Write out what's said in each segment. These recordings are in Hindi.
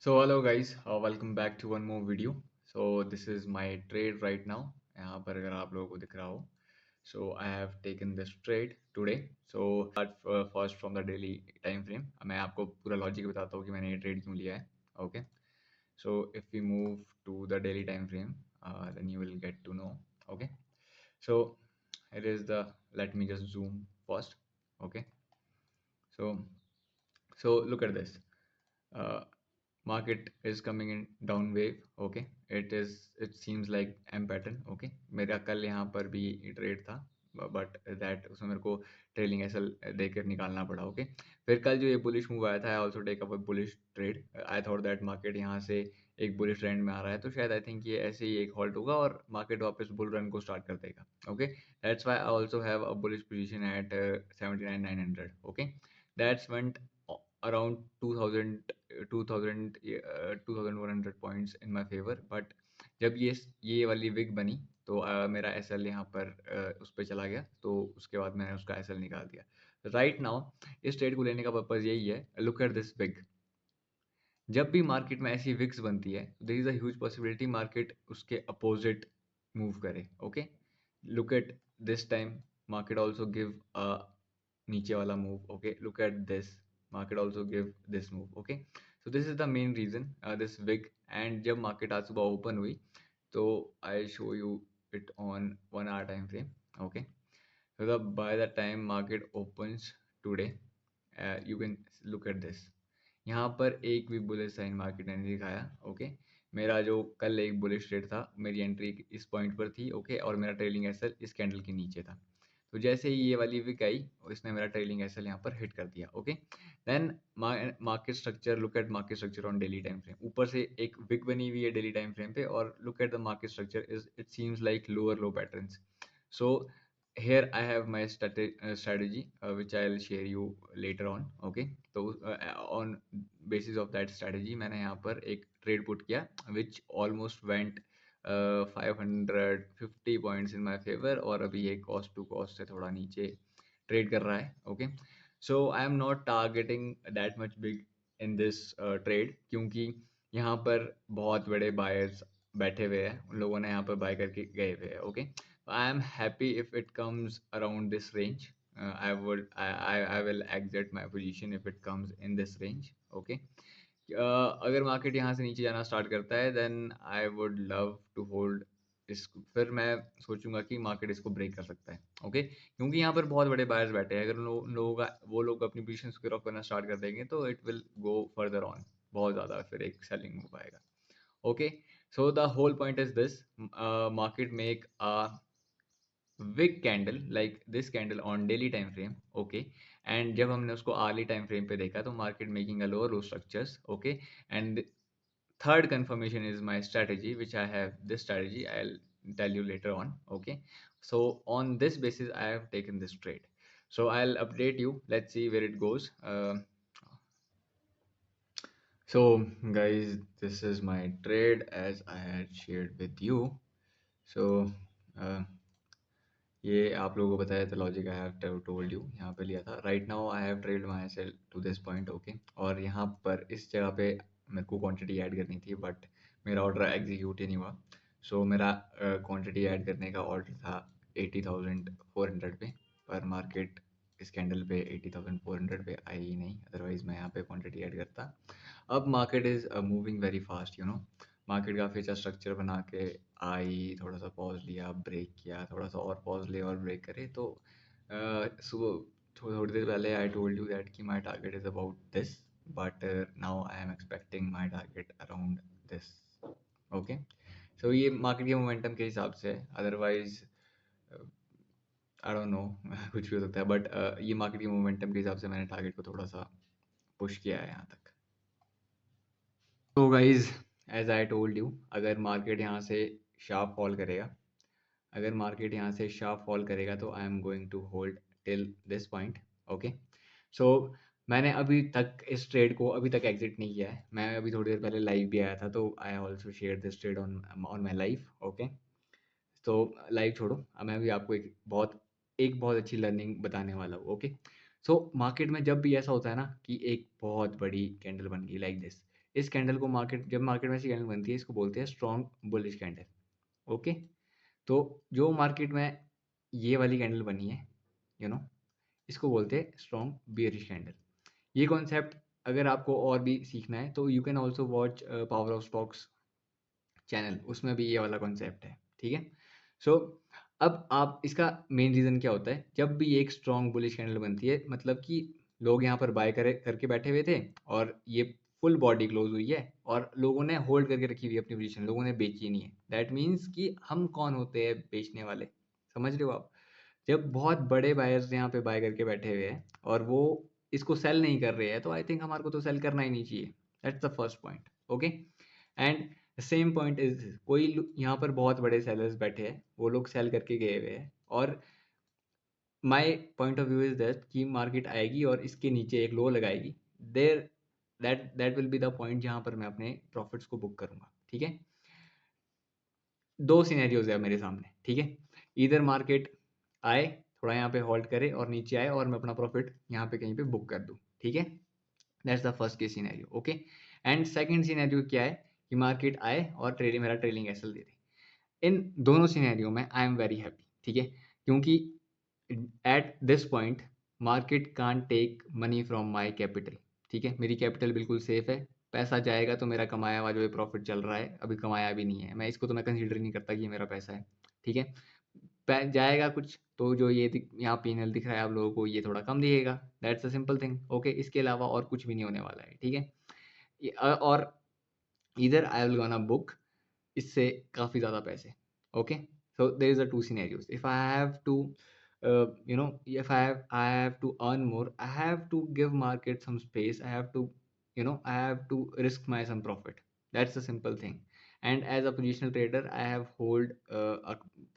So hello guys, welcome back to one more video. So this is my trade right now. यहाँ पर अगर आप लोगों को दिख रहा हो, so I have taken this trade today. So start first from the daily time frame. मैं आपको पूरा लॉजिक बताता हूँ कि मैंने ये ट्रेड क्यों लिया है. Okay. So if we move to the daily time frame, then you will get to know. Okay. So it is the let me just zoom first. Okay. So look at this. uh, Market is coming in down wave. Okay, it seems like M pattern. Okay, मेरा कल यहाँ पर भी ट्रेड था, बट दैट उसमें मेरे को ट्रेलिंग एसएल देकर निकालना पड़ा. ओके, फिर कल जो ये बुलिश मूव आया था, I also take up a bullish trade. I thought that market यहाँ से एक बुलिश ट्रेंड में आ रहा है, तो शायद आई थिंक ये ऐसे ही एक हॉल्ट होगा और मार्केट वापस बुल रन को स्टार्ट कर देगा. Okay, that's why I also have a bullish position at 79,900. Okay, that's went around 2000 2100 points in my favour. But जब ये वाली विग बनी तो मेरा एसएल यहाँ पर उस पर चला गया, तो उसके बाद मैंने उसका एसएल निकाल दिया. राइट नाउ इस ट्रेड को लेने का पर्पज यही है. Look at this wick. जब भी मार्केट में ऐसी विग्स बनती है, there is a huge possibility market उसके अपोजिट मूव करे. Okay, look at this time market also give a नीचे वाला move. Okay, look at this market also give this move. Okay, so this is the main reason this wick. And जब मार्केट आज सुबह ओपन हुई तो I show you it on 1 hour time frame. Okay, so by the time market opens today, you can look at this. यहाँ पर एक भी बुलिश साइन मार्केट ने नहीं दिखाया. ओके, मेरा जो कल एक बुलिश ट्रेड था, मेरी एंट्री इस पॉइंट पर थी. ओके, और मेरा ट्रेलिंग एसएल इस कैंडल के नीचे था. तो जैसे ही ये वाली विक आई, इसने मेरा ट्रेलिंग एसएल यहाँ पर हिट कर दिया. Okay, then market structure. Look at market structure on daily time frame. ऊपर से एक विक बनी हुई है डेली टाइम फ्रेम पे, और look at the market structure is it seems like lower low patterns. So here I have my strategy, which I'll share you later on. Okay, तो on basis of that strategy मैंने यहाँ पर एक trade put किया which almost went 550 points in my favor, और अभी ये cost to cost से थोड़ा नीचे trade कर रहा है. Okay, so I am not targeting that much big in this trade, क्योंकि यहाँ पर बहुत बड़े buyers बैठे हुए हैं, उन लोगों ने यहाँ पर buy करके गए हुए हैं. Okay, I am happy if it comes around this range. I will exit my position if it comes in this range. Okay. अगर मार्केट यहाँ से नीचे जाना स्टार्ट करता है, then I would love to hold इस. फिर मैं सोचूंगा कि मार्केट इसको ब्रेक कर सकता है. ओके, क्योंकि यहाँ पर बहुत बड़े बायर्स बैठे हैं. अगर उन लोगों का वो लोग अपनी पोजीशन स्क्वेयर ऑफ करना स्टार्ट कर देंगे तो it will go further on. बहुत ज़्यादा फिर एक सेलिंग मूव आएगा. Okay, so the whole point is this. Market make a wick candle like this candle on daily time frame. Okay, and जब हमने उसको hourly time frame पे देखा तो market making a lower low structures. Okay, and third confirmation is my strategy, which I have this strategy, I'll tell you later on. Okay, so on this basis I have taken this trade, so I'll update you. Let's see where it goes. So guys, this is my trade as I had shared with you. So uh, ये आप लोगों को बताया था logic. I have told you. यहाँ पे लिया था. Right now I have trade my sell to this point. Okay, और यहाँ पर इस जगह पे मेरे को क्वांटिटी ऐड करनी थी, बट मेरा ऑर्डर एग्जीक्यूट ही नहीं हुआ. सो मेरा क्वांटिटी ऐड करने का ऑर्डर था 80,400 पे, पर मार्केट इस कैंडल पे 80,400 पे आई ही नहीं, अदरवाइज मैं यहाँ पे क्वांटिटी ऐड करता. अब market is moving very fast. Market काफ़ी अच्छा स्ट्रक्चर बना के आई, थोड़ा सा पॉज लिया, ब्रेक किया, थोड़ा सा और पॉज ले और ब्रेक करे. तो सुबह थोड़ी देर पहले आई टोल्ड यू दैट कि my target is about this, but now I am expecting my target around this. Okay, so ये मार्केट के मोमेंटम के हिसाब से, अदरवाइज आई डोंट नो कुछ भी हो सकता है, बट ये मार्केट के मोमेंटम के हिसाब से मैंने टारगेट को थोड़ा सा पुश किया है यहाँ तक. तो guys, as I told you, अगर मार्केट यहाँ से शार्प फॉल करेगा, अगर मार्केट यहाँ से शार्प फॉल करेगा तो I am going to hold till this point. Okay, so मैंने अभी तक इस ट्रेड को अभी तक एग्जिट नहीं किया है. मैं अभी थोड़ी देर पहले लाइव भी आया था, तो I also share this trade on on my life. Okay, तो लाइव छोड़ो, अब मैं अभी आपको एक बहुत अच्छी लर्निंग बताने वाला हूँ. ओके, सो मार्केट में जब भी ऐसा होता है ना कि एक बहुत बड़ी कैंडल बन गई लाइक दिस, इस कैंडल को जब मार्केट में ऐसी कैंडल बनती है इसको बोलते हैं स्ट्रॉन्ग बुलिश कैंडल। ओके, तो जो मार्केट में ये वाली कैंडल बनी है यू नो इसको बोलते हैं स्ट्रॉन्ग बियरिश कैंडल। ये कॉन्सेप्ट अगर आपको और भी सीखना है तो you can also watch power of stocks channel, उसमें भी ये वाला कॉन्सेप्ट है। ठीक है, सो अब आप इसका मेन रीज़न क्या होता है, जब भी एक स्ट्रॉन्ग बुलिश कैंडल बनती है मतलब कि लोग यहाँ पर बाय करे करके बैठे हुए थे और ये फुल बॉडी क्लोज हुई है और लोगों ने होल्ड करके रखी हुई है अपनी पोजीशन, लोगों ने बेची नहीं है। दैट मीन्स कि हम कौन होते हैं बेचने वाले, समझ रहे हो आप? जब बहुत बड़े बायर्स यहाँ पे बाय करके बैठे हुए हैं और वो इसको सेल नहीं कर रहे हैं तो आई थिंक हमारे को तो सेल करना ही नहीं चाहिए। That's the first point. Okay, and same point is यहाँ पर बहुत बड़े सेलर्स बैठे हैं, वो लोग सेल करके गए हुए हैं और my point of view is that कि मार्केट आएगी और इसके नीचे एक लो लगाएगी, there that will be the point जहाँ पर मैं अपने प्रॉफिट्स को बुक करूंगा। ठीक है, दो सिनेरियोज है मेरे सामने। ठीक है, इधर मार्केट आए, थोड़ा यहाँ पे होल्ड करे और नीचे आए और मैं अपना प्रॉफिट यहाँ पे कहीं पे बुक कर दूँ। ठीक है, that's the first case scenario. Okay, and second scenario क्या है कि मार्केट आए और मेरा ट्रेलिंग एसएल दे दे। इन दोनों सिनेरियो में आई एम वेरी हैप्पी। ठीक है, क्योंकि at this point market can't take money from my capital. ठीक है, मेरी कैपिटल बिल्कुल सेफ है, पैसा जाएगा तो मेरा कमाया हुआ जो प्रॉफिट चल रहा है, अभी कमाया भी नहीं है मैं इसको, तो मैं कंसीडर नहीं करता कि ये मेरा पैसा है। ठीक है, जाएगा कुछ तो जो ये यहाँ पीएनएल दिख रहा है आप लोगों को ये थोड़ा कम दिखेगा, that's a simple thing. Okay, इसके अलावा और कुछ भी नहीं होने वाला है। ठीक है, और इधर आई विल गोना बुक इससे काफ़ी ज़्यादा पैसे। Okay, so there is a two scenarios, if I have to if I have to earn more, I have to give market some space, I have to I have to risk my some profit. That's a simple thing. And as a positional trader I have hold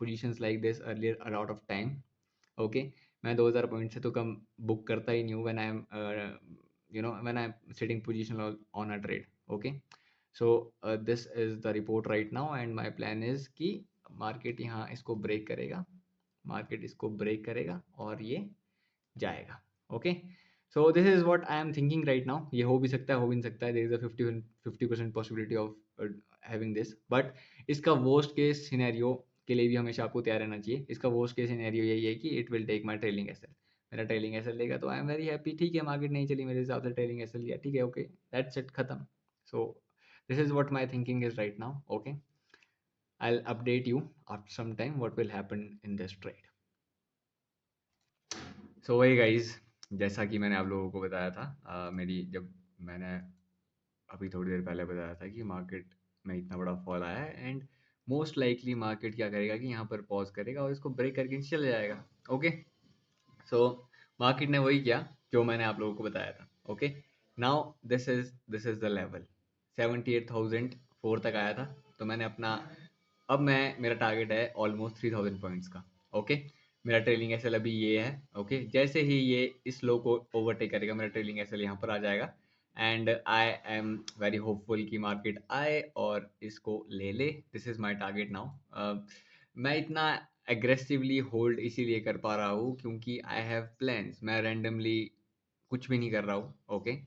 positions like this earlier a lot of time. Okay, मैं 2000 पॉइंट से तो कम बुक करता ही नहीं हूँ when I am when I am sitting position on a trade. Okay, so this is the report right now and my plan is कि मार्केट यहाँ इसको ब्रेक करेगा, मार्केट इसको ब्रेक करेगा और ये जाएगा। Okay, so this is what I am thinking right now. ये हो भी सकता है, हो भी नहीं सकता है, there is a 50% possibility of having this, but इसका वर्स्ट केस सिनेरियो के लिए भी हमेशा आपको तैयार रहना चाहिए। इसका वर्स्ट केस सिनेरियो यही है कि it will take my trailing SL, मेरा ट्रेलिंग एसएल लेगा तो आई एम वेरी हैप्पी। ठीक है, मार्केट नहीं चली मेरे हिसाब से, ट्रेलिंग एसएल लिया, ठीक है, ओके, दैट्स इट, खत्म। सो this is what my thinking is right now. Okay, I'll update you after some time what will happen in this trade. सो वही गाइज, जैसा कि मैंने आप लोगों को बताया था, मेरी जब मैंने अभी थोड़ी देर पहले बताया था कि मार्केट में इतना बड़ा फॉल आया है एंड मोस्ट लाइकली मार्केट क्या करेगा कि यहाँ पर पॉज करेगा और इसको ब्रेक करके नीचे चले जाएगा। ओके, सो मार्केट ने वही किया जो मैंने आप लोगों को बताया था। Okay, now this is the level 78,004 तक आया था, तो मैंने अपना, अब मैं मेरा टारगेट है ऑलमोस्ट 3000 पॉइंट्स का। ओके, मेरा ट्रेलिंग एसएल अभी ये है। ओके, जैसे ही ये इस लो को ओवरटेक करेगा मेरा ट्रेलिंग एसएल यहाँ पर आ जाएगा and I am very hopeful कि मार्केट आए और इसको ले ले। This is my target now. मैं इतना एग्रेसिवली होल्ड इसीलिए कर पा रहा हूँ क्योंकि आई हैव प्लान्स, मैं रैंडमली कुछ भी नहीं कर रहा हूँ। Okay,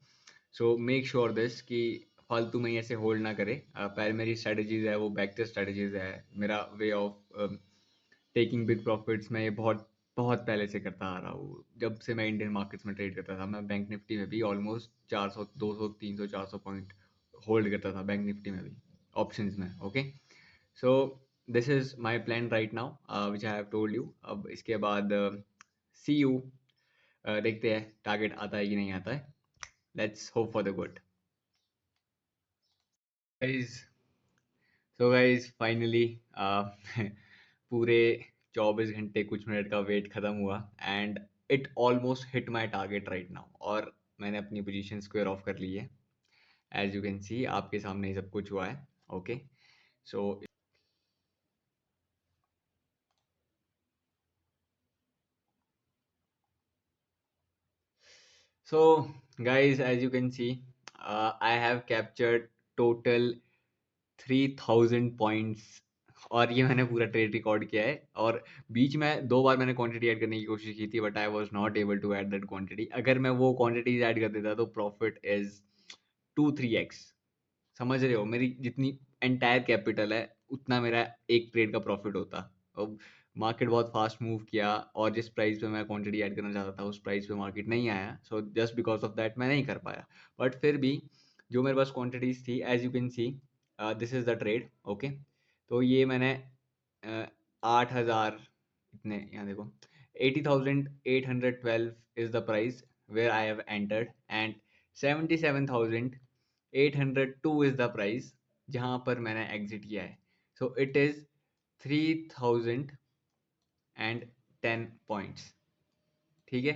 so make sure this कि फालतू में ही ऐसे होल्ड ना करे। पहले मेरी स्ट्रेटजीज है वो बैक टेस्ट स्ट्रेटजीज है, मेरा way of taking big profits मैं ये बहुत बहुत पहले से करता आ रहा हूँ। जब से मैं इंडियन मार्केट्स में ट्रेड करता था, मैं बैंक निफ्टी में भी ऑलमोस्ट 400 200 300 400 पॉइंट होल्ड करता था, बैंक निफ्टी में भी, ऑप्शंस में। Okay, so this is my plan right now which I have told you. अब इसके बाद सी यू, देखते हैं टारगेट आता है कि नहीं आता है। Let's hope for the good guys. So guys finally पूरे 24 घंटे कुछ मिनट का वेट खत्म हुआ and it almost hit my target right now और मैंने अपनी पोजीशन स्क्वायर ऑफ कर ली है। एज यू कैन सी आपके सामने ही सब कुछ हुआ है। Okay, so so guys as you can see I have captured total 3000 points और ये मैंने पूरा ट्रेड रिकॉर्ड किया है। और बीच में 2 बार मैंने क्वांटिटी ऐड करने की कोशिश की थी but I was not able to add that quantity. अगर मैं वो क्वांटिटीज ऐड कर देता तो प्रॉफिट इज 2-3x। समझ रहे हो, मेरी जितनी एंटायर कैपिटल है उतना मेरा एक ट्रेड का प्रॉफिट होता। अब मार्केट बहुत फास्ट मूव किया और जिस प्राइस पे मैं क्वांटिटी ऐड करना चाहता था उस प्राइस पे मार्केट नहीं आया, so just because of that मैं नहीं कर पाया। बट फिर भी जो मेरे पास क्वांटिटीज थी, as you can see, this is the trade. Okay, तो ये मैंने 8,000, इतने यहाँ देखो, 80,812 is the price where I have entered, and 77,802 is the price जहाँ पर मैंने एग्जिट किया है। So it is 3,010 points. ठीक है,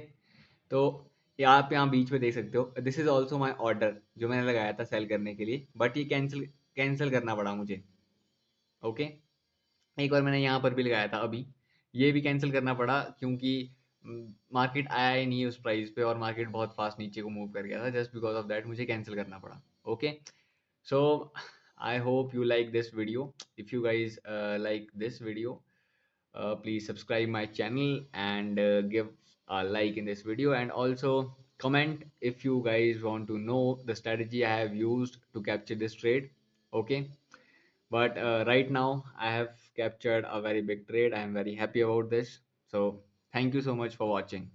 तो ये आप यहाँ बीच में देख सकते हो, this is also my order जो मैंने लगाया था सेल करने के लिए, बट ये कैंसिल कैंसिल करना पड़ा मुझे। ओके, एक बार मैंने यहाँ पर भी लगाया था अभी, ये भी कैंसिल करना पड़ा क्योंकि मार्केट आया ही नहीं उस प्राइस पे और मार्केट बहुत फास्ट नीचे को मूव कर गया था, जस्ट बिकॉज ऑफ दैट मुझे कैंसिल करना पड़ा। Okay, so I hope you like this video. If you guys like this video, please subscribe my channel and give a like in this video, and also comment if you guys want to know the strategy I have used to capture this trade. Okay, but right now I have captured a very big trade. I am very happy about this. So thank you so much for watching.